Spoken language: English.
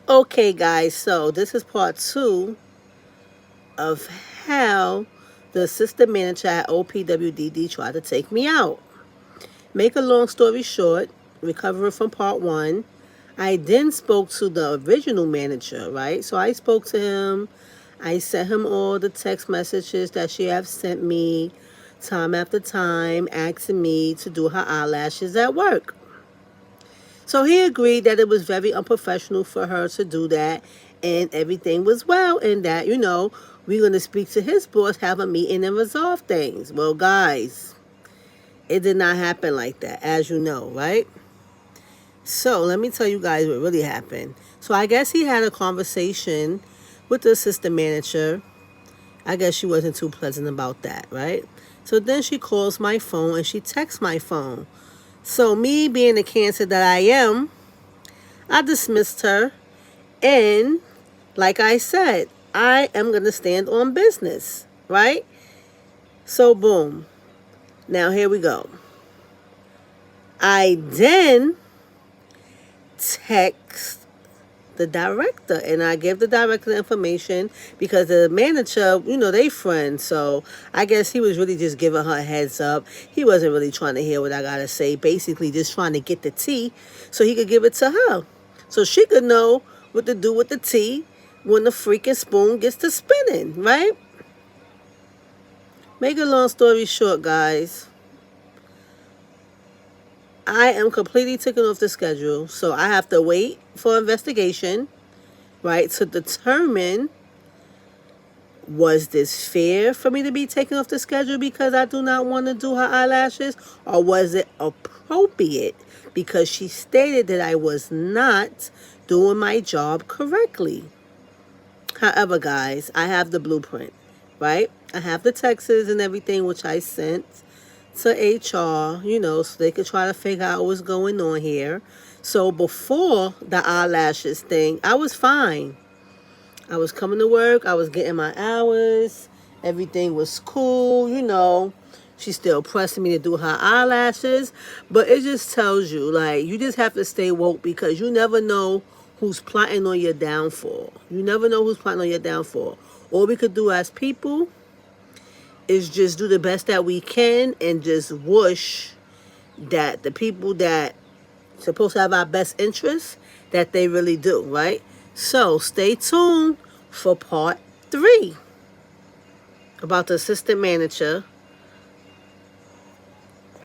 Okay, guys, so this is part two of how the assistant manager at OPWDD tried to take me out. Make a long story short, recovering from part one, I then spoke to the original manager, right? So I spoke to him. I sent him all the text messages that she have sent me time after time, asking me to do her eyelashes at work. So he agreed that it was very unprofessional for her to do that, and everything was well, and that, we're going to speak to his boss, have a meeting, and resolve things. Well, guys, it did not happen like that, as you know, right? So let me tell you guys what really happened. So I guess he had a conversation with the assistant manager. I guess she wasn't too pleasant about that, right? So then she calls my phone and she texts my phone. So me being the cancer that I am, I dismissed her. And like I said, I am going to stand on business, right? So boom. Now here we go. I then text the director and I give the director the information because the manager, they friends. So I guess he was really just giving her a heads up. He wasn't really trying to hear what I got to say. Basically just trying to get the tea so he could give it to her. So she could know what to do with the tea when the freaking spoon gets to spinning, right? Make a long story short, guys, I am completely taken off the schedule. So I have to wait for investigation, right, to determine, was this fair for me to be taken off the schedule because I do not want to do her eyelashes, or was it appropriate because she stated that I was not doing my job correctly? However, guys, I have the blueprint, right? I have the texts and everything which I sent to HR, so they could try to figure out what's going on here. So before the eyelashes thing, I was fine. I was coming to work. I was getting my hours. Everything was cool. She's still pressing me to do her eyelashes. But it just tells you, like, you just have to stay woke because you never know who's plotting on your downfall. You never know who's plotting on your downfall. All we could do as people is just do the best that we can and just wish that the people that supposed to have our best interests, that they really do, right? So stay tuned for part 3 about the assistant manager